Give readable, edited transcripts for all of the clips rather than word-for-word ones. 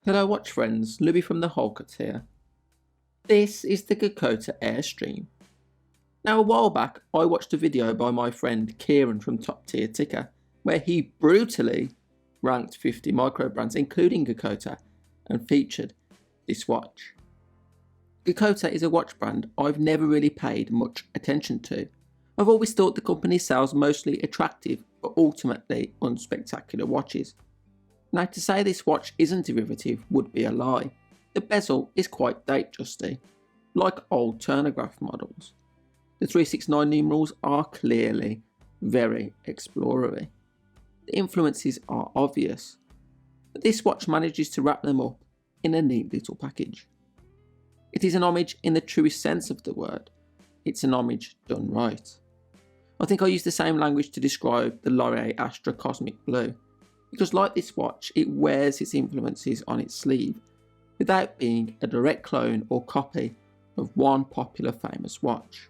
Hello watch friends, Louis from the Wholecut here. This is the Geckota Airstream. Now a while back I watched a video by my friend Kieran from Top Tier Ticker where he brutally ranked 50 micro brands including Geckota and featured this watch. Geckota is a watch brand I've never really paid much attention to. I've always thought the company sells mostly attractive but ultimately unspectacular watches. Now to say this watch isn't derivative would be a lie. The bezel is quite date-justy, like old chronograph models. The 369 numerals are clearly very explorery. The influences are obvious, but this watch manages to wrap them up in a neat little package. It is an homage in the truest sense of the word. It's an homage done right. I think I use the same language to describe the Lorier Astra Cosmic Blue, because like this watch, it wears its influences on its sleeve without being a direct clone or copy of one popular famous watch.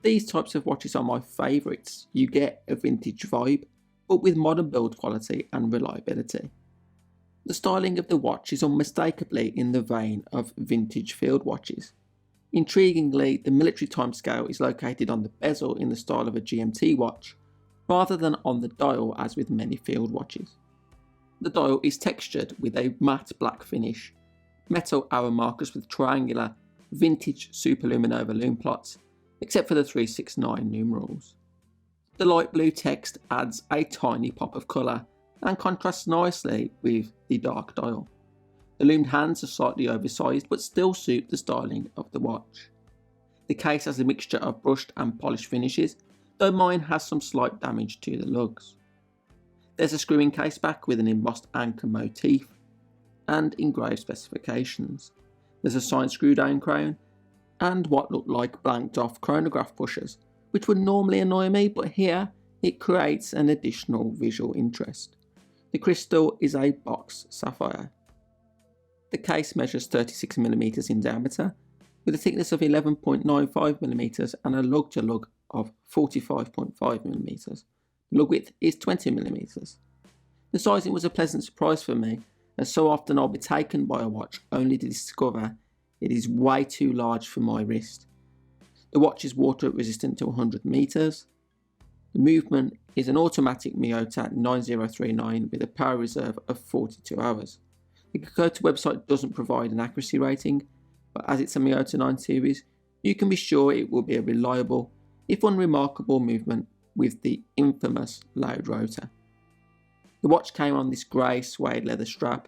These types of watches are my favourites. You get a vintage vibe, but with modern build quality and reliability. The styling of the watch is unmistakably in the vein of vintage field watches. Intriguingly, the military timescale is located on the bezel in the style of a GMT watch, rather than on the dial as with many field watches. The dial is textured with a matte black finish, metal hour markers with triangular, vintage superluminova lume plots, except for the 369 numerals. The light blue text adds a tiny pop of colour and contrasts nicely with the dark dial. The loomed hands are slightly oversized but still suit the styling of the watch. The case has a mixture of brushed and polished finishes, though mine has some slight damage to the lugs. There's a screw-in case back with an embossed anchor motif and engraved specifications. There's a signed screw-down crown and what look like blanked off chronograph pushers, which would normally annoy me, but here it creates an additional visual interest. The crystal is a box sapphire. The case measures 36mm in diameter with a thickness of 11.95mm and a lug-to-lug of 45.5mm. The lug width is 20mm. The sizing was a pleasant surprise for me, as so often I'll be taken by a watch only to discover it is way too large for my wrist. The watch is water resistant to 100 meters. The movement is an automatic Miyota 9039 with a power reserve of 42 hours. The Geckota website doesn't provide an accuracy rating, but as it's a Miyota 9 series, you can be sure it will be a reliable, if unremarkable, movement with the infamous loud rotor. The watch came on this grey suede leather strap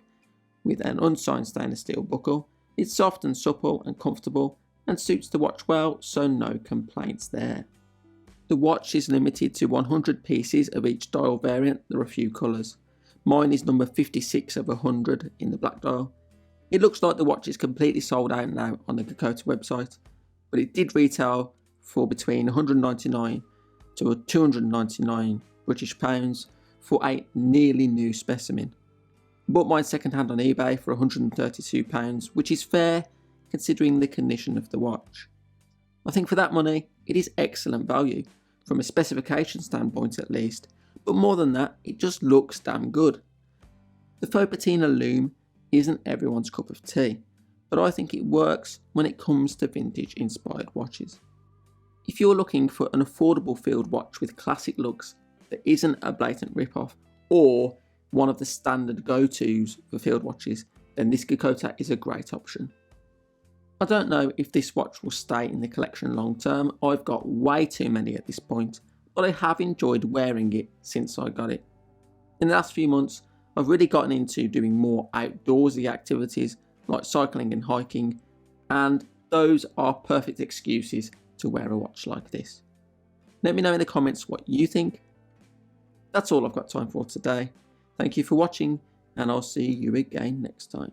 with an unsigned stainless steel buckle. It's soft and supple and comfortable and suits the watch well, so no complaints there. The watch is limited to 100 pieces of each dial variant. There are a few colours. Mine is number 56 of 100 in the black dial. It looks like the watch is completely sold out now on the Geckota website, but it did retail for between 199 to 299 British pounds for a nearly new specimen. I bought mine second hand on eBay for £132, which is fair considering the condition of the watch. I think for that money it is excellent value, from a specification standpoint at least, but more than that, it just looks damn good. The faux patina lume isn't everyone's cup of tea, but I think it works when it comes to vintage inspired watches. If you're looking for an affordable field watch with classic looks that isn't a blatant rip-off or one of the standard go-tos for field watches, then this Geckota is a great option. I don't know if this watch will stay in the collection long term. I've got way too many at this point, but I have enjoyed wearing it since I got it. In the last few months, I've really gotten into doing more outdoorsy activities like cycling and hiking, and those are perfect excuses to wear a watch like this. Let me know in the comments what you think. That's all I've got time for today. Thank you for watching, and I'll see you again next time.